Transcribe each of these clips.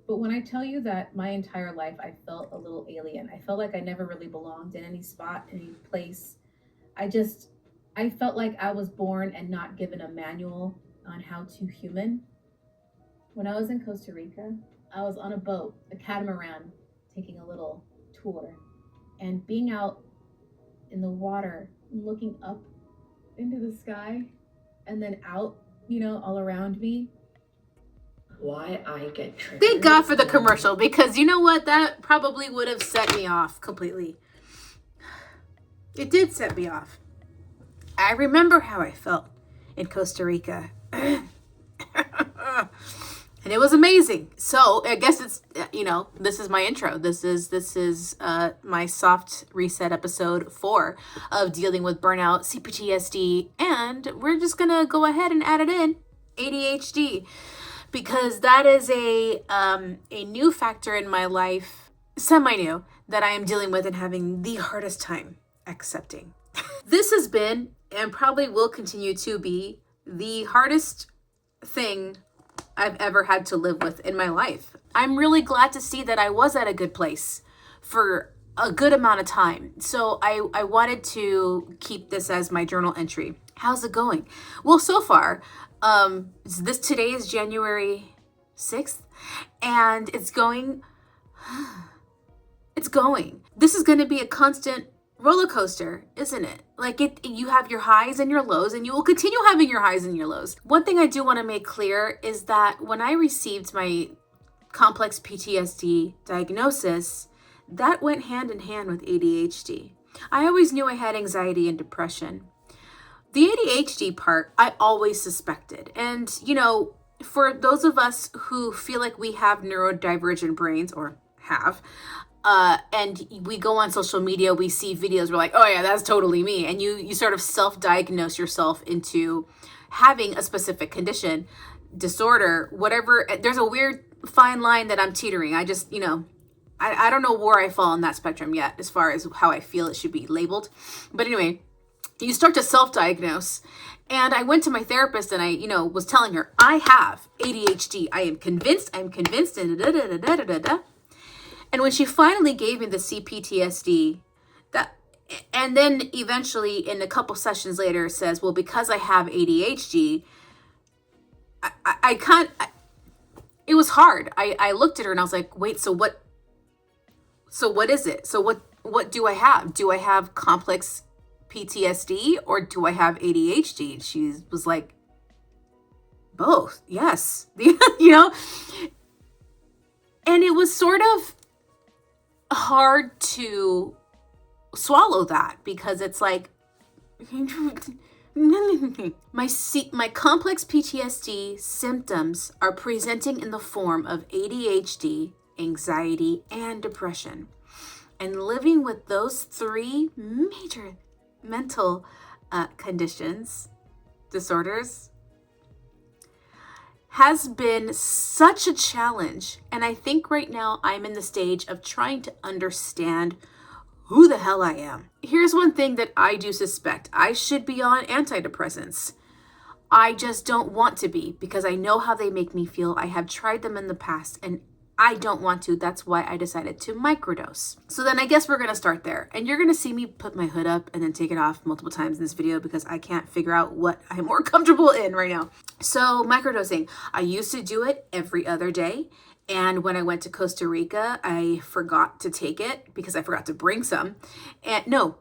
But when I tell you that my entire life I felt a little alien, I felt like I never really belonged in any spot, any place. I just, I felt like I was born and not given a manual on how to human. When I was in Costa Rica, I was on a boat, a catamaran, taking a little tour, and being out in the water, looking up into the sky, and then out, all around me. Why I get triggered. Thank God for the commercial, because you know what? That probably would have set me off completely. It did set me off. I remember how I felt in Costa Rica. And it was amazing. So I guess it's, this is my intro. This is my soft reset episode 4 of dealing with burnout, cPTSD, and we're just going to go ahead and add it in, ADHD, because that is a new factor in my life, semi-new, that I am dealing with and having the hardest time accepting. This has been, and probably will continue to be, the hardest thing I've ever had to live with in my life. I'm really glad to see that I was at a good place for a good amount of time. So I wanted to keep this as my journal entry. How's it going? Well, so far, today is January 6th, and it's going. This is going to be a constant roller coaster, isn't it? Like you have your highs and your lows, and you will continue having your highs and your lows. One thing I do want to make clear is that when I received my complex PTSD diagnosis, that went hand in hand with ADHD. I always knew I had anxiety and depression. The ADHD part, I always suspected. And, for those of us who feel like we have neurodivergent brains, or have, and we go on social media, we see videos, we're like, oh yeah, that's totally me. And you sort of self-diagnose yourself into having a specific condition, disorder, whatever. There's a weird fine line that I'm teetering. I just, I don't know where I fall on that spectrum yet as far as how I feel it should be labeled. But anyway, you start to self-diagnose. And I went to my therapist and I, was telling her, I have ADHD. I am convinced, and And when she finally gave me the cPTSD, and then eventually in a couple sessions later says, well, because I have ADHD, it was hard. I looked at her and I was like, wait, so what is it? So what do I have? Do I have complex PTSD or do I have ADHD? And she was like, both. Yes. And it was sort of hard to swallow that, because it's like my complex PTSD symptoms are presenting in the form of ADHD, anxiety, and depression. And living with those 3 major mental conditions, disorders, has been such a challenge. And I think right now I'm in the stage of trying to understand who the hell I am. Here's one thing that I do suspect. I should be on antidepressants. I just don't want to be, because I know how they make me feel. I have tried them in the past and I don't want to. That's why I decided to microdose. So then I guess we're going to start there. And you're going to see me put my hood up and then take it off multiple times in this video, because I can't figure out what I'm more comfortable in right now. So microdosing, I used to do it every other day. And when I went to Costa Rica, I forgot to take it because I forgot to bring some. And no,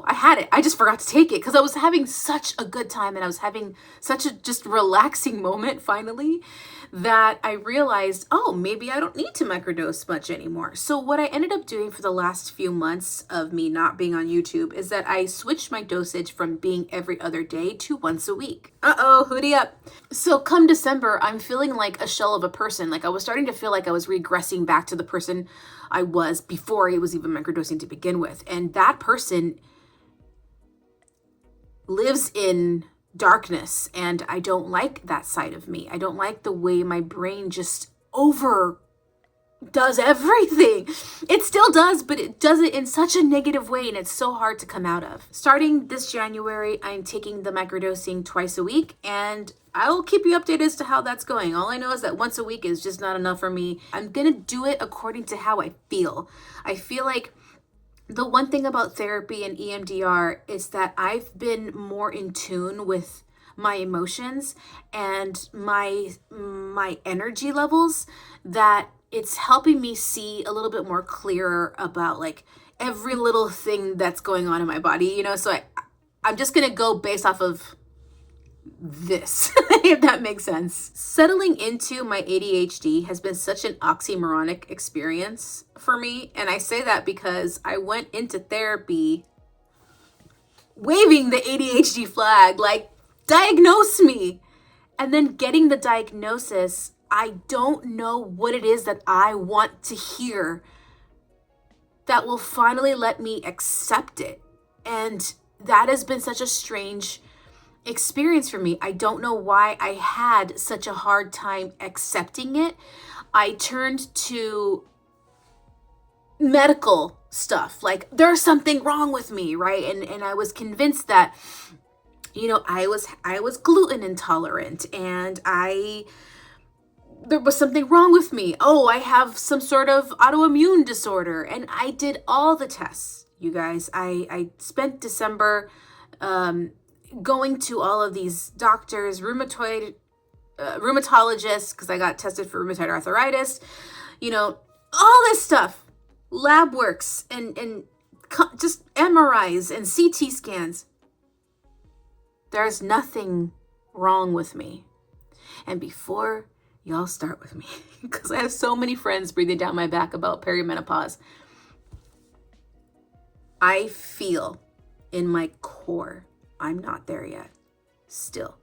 I had it. I just forgot to take it because I was having such a good time and I was having such a just relaxing moment finally, that I realized, oh, maybe I don't need to microdose much anymore. So what I ended up doing for the last few months of me not being on YouTube is that I switched my dosage from being every other day to once a week. Hoodie up. So come December, I'm feeling like a shell of a person. Like I was starting to feel like I was regressing back to the person I was before I was even microdosing to begin with. And that person lives in darkness, and I don't like that side of me. I don't like the way my brain just does everything. It still does, but it does it in such a negative way, and it's so hard to come out of. Starting this January, I'm taking the microdosing twice a week, and I'll keep you updated as to how that's going. All I know is that once a week is just not enough for me. I'm gonna do it according to how I feel. I feel like the one thing about therapy and EMDR is that I've been more in tune with my emotions and my energy levels, that it's helping me see a little bit more clearer about like every little thing that's going on in my body, you know? So I'm just gonna go based off of this, if that makes sense. Settling into my ADHD has been such an oxymoronic experience for me. And I say that because I went into therapy waving the ADHD flag, like, diagnose me. And then getting the diagnosis, I don't know what it is that I want to hear that will finally let me accept it. And that has been such a strange experience for me. I don't know why I had such a hard time accepting it. I turned to medical stuff, like there's something wrong with me, right? And I was convinced that, you know, I was gluten intolerant, and there was something wrong with me. Oh, I have some sort of autoimmune disorder. And I did all the tests, you guys. I spent December going to all of these doctors, rheumatoologists, because I got tested for rheumatoid arthritis, you know, all this stuff, lab works, and just MRIs and CT scans. There's nothing wrong with me. And before y'all start with me, because I have so many friends breathing down my back about perimenopause, I feel in my core I'm not there yet. Still,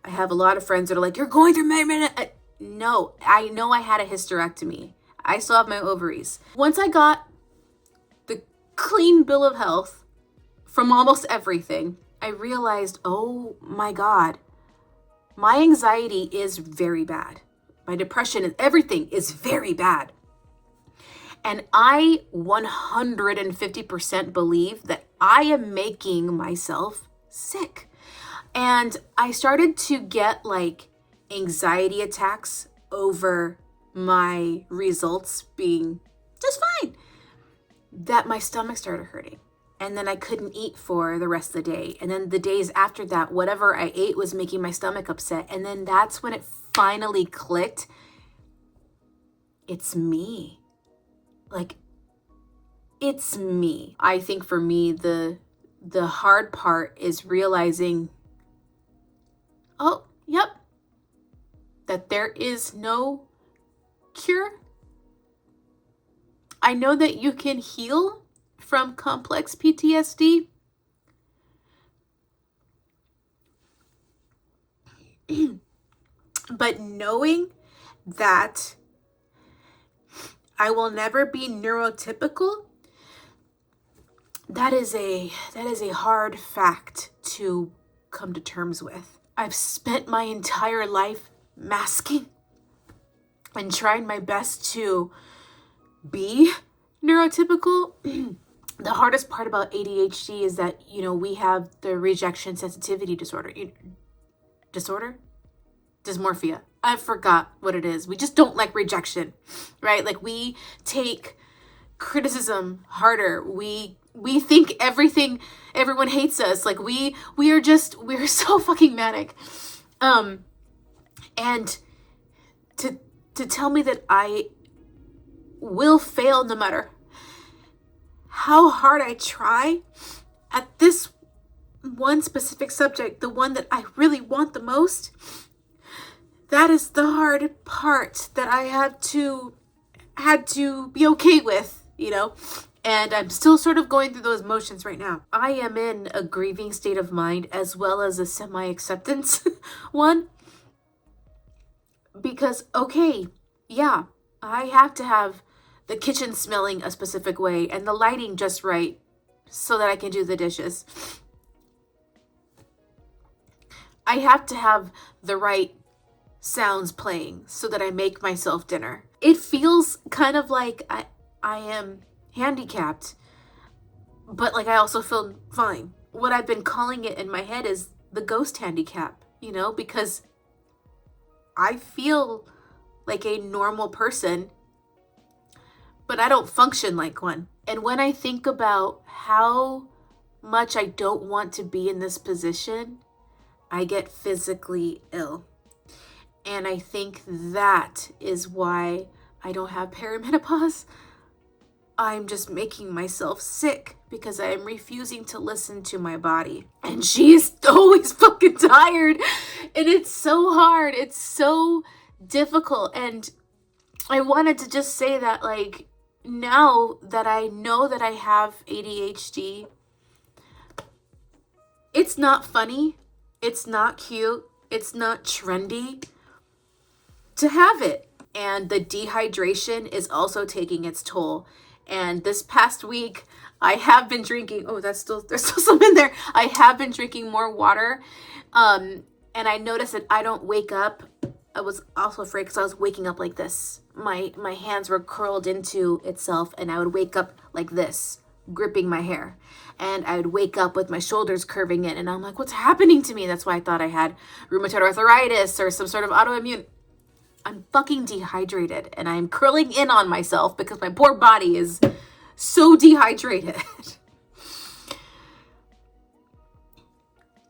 I have a lot of friends that are like, you're going through perimenopause. No, I know I had a hysterectomy. I still have my ovaries. Once I got the clean bill of health from almost everything, I realized, oh my God, my anxiety is very bad. My depression and everything is very bad. And I 150% believe that I am making myself sick. And I started to get like anxiety attacks over my results being just fine, that my stomach started hurting. And then I couldn't eat for the rest of the day. And then the days after that, whatever I ate was making my stomach upset. And then that's when it finally clicked. It's me. Like, it's me. I think for me, the hard part is realizing, oh, yep, that there is no cure. I know that you can heal from complex PTSD. But knowing that I will never be neurotypical, that is a hard fact to come to terms with. I've spent my entire life masking and trying my best to be neurotypical. The hardest part about ADHD is that, you know, we have the rejection sensitivity disorder. Dysmorphia. I forgot what it is. We just don't like rejection, right? Like, we take criticism harder. We think everyone hates us. Like, we're so fucking manic. And to tell me that I will fail no matter how hard I try at this one specific subject, the one that I really want the most, that is the hard part that I had to be okay with, you know? And I'm still sort of going through those motions right now. I am in a grieving state of mind as well as a semi-acceptance one. Because, okay, yeah, I have to have the kitchen smelling a specific way and the lighting just right so that I can do the dishes. I have to have the right sounds playing so that I make myself dinner. it feels kind of like I am handicapped, but like I also feel fine. What I've been calling it in my head is the ghost handicap, because I feel like a normal person, but I don't function like one. And when I think about how much I don't want to be in this position, I get physically ill. And I think that is why I don't have perimenopause. I'm just making myself sick because I am refusing to listen to my body. And she's always fucking tired. And it's so hard. It's so difficult. And I wanted to just say that, like, now that I know that I have ADHD, it's not funny. It's not cute. It's not trendy to have it. And the dehydration is also taking its toll. And this past week, I have been drinking, there's still some in there. I have been drinking more water. And I noticed that I don't wake up. I was also afraid because I was waking up like this. My hands were curled into itself, and I would wake up like this, gripping my hair. And I would wake up with my shoulders curving in, and I'm like, what's happening to me? That's why I thought I had rheumatoid arthritis or some sort of autoimmune. I'm fucking dehydrated, and I'm curling in on myself because my poor body is so dehydrated.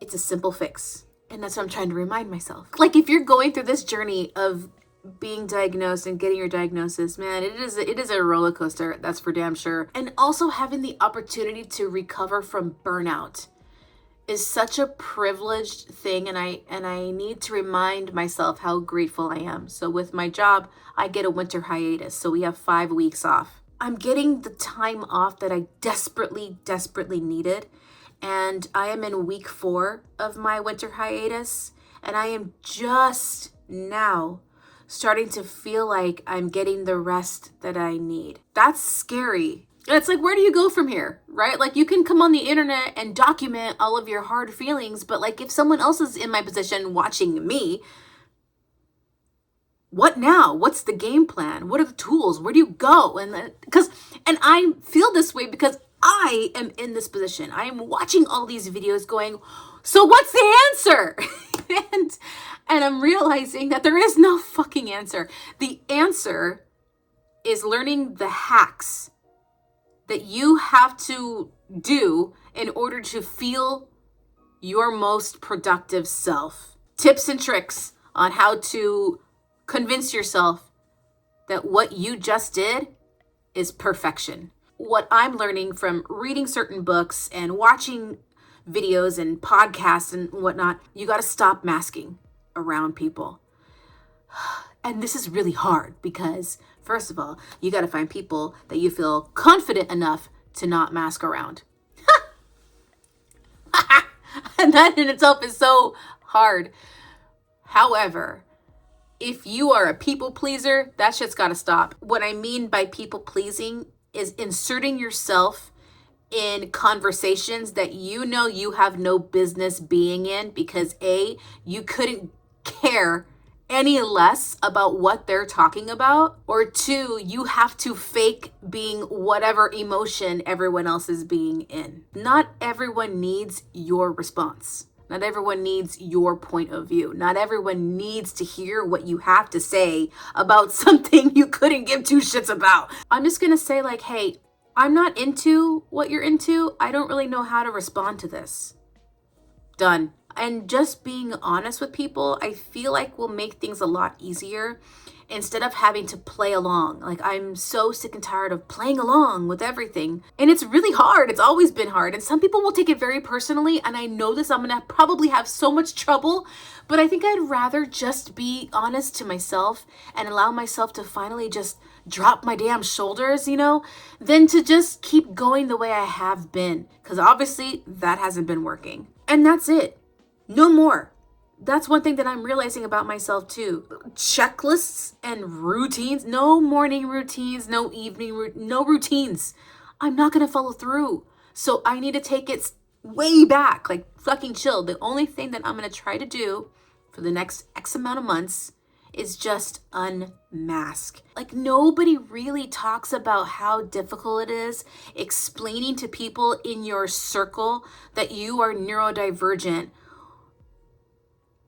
It's a simple fix. And that's what I'm trying to remind myself. Like, if you're going through this journey of being diagnosed and getting your diagnosis, man, it is a roller coaster. That's for damn sure. And also having the opportunity to recover from burnout is such a privileged thing. And I need to remind myself how grateful I am. So with my job, I get a winter hiatus. So we have 5 weeks off. I'm getting the time off that I desperately, desperately needed. And I am in week 4 of my winter hiatus. And I am just now starting to feel like I'm getting the rest that I need. That's scary. And it's like, where do you go from here, right? Like, you can come on the internet and document all of your hard feelings. But like, if someone else is in my position watching me, what now? What's the game plan? What are the tools? Where do you go? And I feel this way because I am in this position. I am watching all these videos going, so what's the answer? and I'm realizing that there is no fucking answer. The answer is learning the hacks that you have to do in order to feel your most productive self. Tips and tricks on how to convince yourself that what you just did is perfection. What I'm learning from reading certain books and watching videos and podcasts and whatnot, you got to stop masking around people. And this is really hard because, first of all, you got to find people that you feel confident enough to not mask around. And that in itself is so hard. However, if you are a people pleaser, that shit's got to stop. What I mean by people pleasing is inserting yourself in conversations that you know you have no business being in because A, you couldn't care any less about what they're talking about, or 2, you have to fake being whatever emotion everyone else is being in. Not everyone needs your response. Not everyone needs your point of view. Not everyone needs to hear what you have to say about something you couldn't give 2 shits about. I'm just going to say, like, hey, I'm not into what you're into. I don't really know how to respond to this. Done. And just being honest with people, I feel like will make things a lot easier instead of having to play along. Like, I'm so sick and tired of playing along with everything. And it's really hard. It's always been hard. And some people will take it very personally. And I know this, I'm going to probably have so much trouble. But I think I'd rather just be honest to myself and allow myself to finally just drop my damn shoulders, than to just keep going the way I have been. Because obviously that hasn't been working. And that's it. No more. That's one thing that I'm realizing about myself too. Checklists and routines. No morning routines, no evening, no routines. I'm not going to follow through. So I need to take it way back, like fucking chill. The only thing that I'm going to try to do for the next X amount of months is just unmask. Like, nobody really talks about how difficult it is explaining to people in your circle that you are neurodivergent,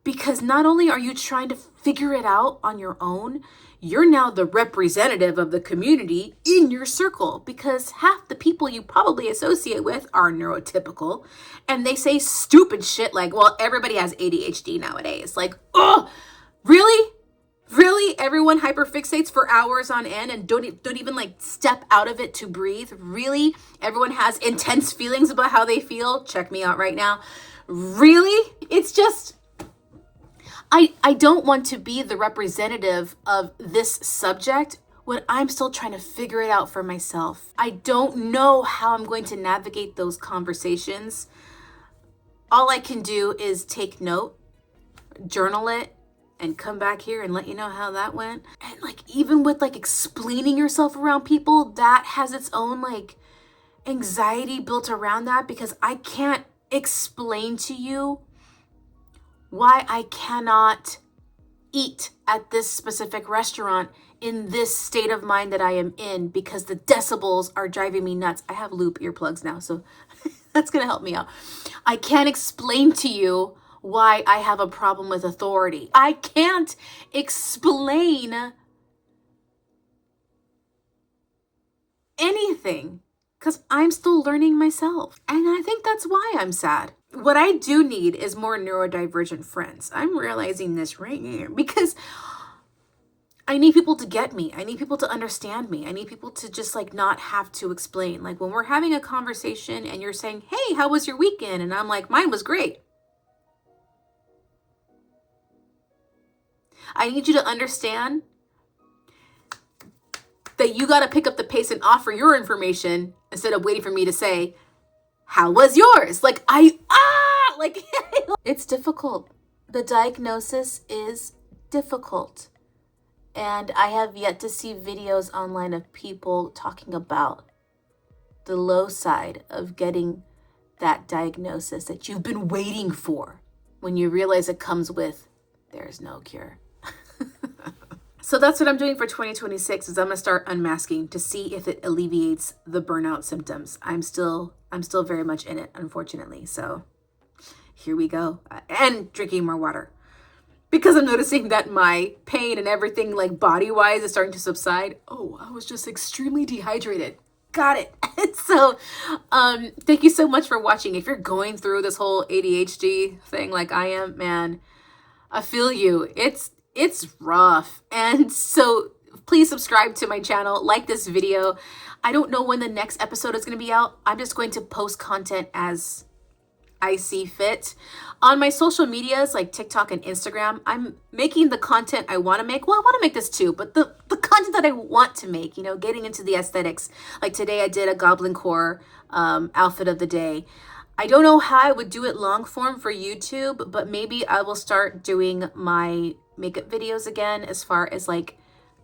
because not only are you trying to figure it out on your own, you're now the representative of the community in your circle, because half the people you probably associate with are neurotypical, and they say stupid shit like, well, everybody has ADHD nowadays. Like, oh, really? Really? Everyone hyperfixates for hours on end and don't even like step out of it to breathe? Really? Everyone has intense feelings about how they feel? Check me out right now. Really? It's just, I don't want to be the representative of this subject when I'm still trying to figure it out for myself. I don't know how I'm going to navigate those conversations. All I can do is take note, journal it, and come back here and let you know how that went. And like, even with like explaining yourself around people, that has its own like anxiety built around that, because I can't explain to you why I cannot eat at this specific restaurant in this state of mind that I am in, because the decibels are driving me nuts. I have loop earplugs now, so that's gonna help me out. I can't explain to you why I have a problem with authority. I can't explain anything because I'm still learning myself. And I think that's why I'm sad. What I do need is more neurodivergent friends. I'm realizing this right here, because I need people to get me. I need people to understand me. I need people to just like not have to explain. Like, when we're having a conversation and you're saying, hey, how was your weekend? And I'm like, mine was great. I need you to understand that you got to pick up the pace and offer your information instead of waiting for me to say, how was yours? Like, it's difficult. The diagnosis is difficult. And I have yet to see videos online of people talking about the low side of getting that diagnosis that you've been waiting for, when you realize it comes with, there's no cure. So that's what I'm doing for 2026, is I'm gonna start unmasking to see if it alleviates the burnout symptoms. I'm still very much in it, unfortunately. So here we go. And drinking more water, because I'm noticing that my pain and everything, like body-wise, is starting to subside. Oh, I was just extremely dehydrated. Got it. So thank you so much for watching. If you're going through this whole ADHD thing like I am, man, I feel you. It's rough. And so please subscribe to my channel, like this video. I don't know when the next episode is going to be out. I'm just going to post content as I see fit. On my social medias like TikTok and Instagram, I'm making the content I want to make. Well, I want to make this too, but the content that I want to make, you know, getting into the aesthetics. Like today I did a goblin core outfit of the day. I don't know how I would do it long form for YouTube, but maybe I will start doing my makeup videos again, as far as like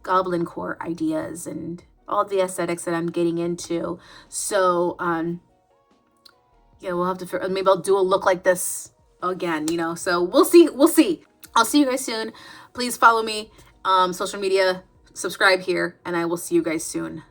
goblin core ideas and all the aesthetics that I'm getting into. So yeah, we'll have to maybe I'll do a look like this again, you know. So we'll see. I'll see you guys soon. Please follow me social media, subscribe here, and I will see you guys soon.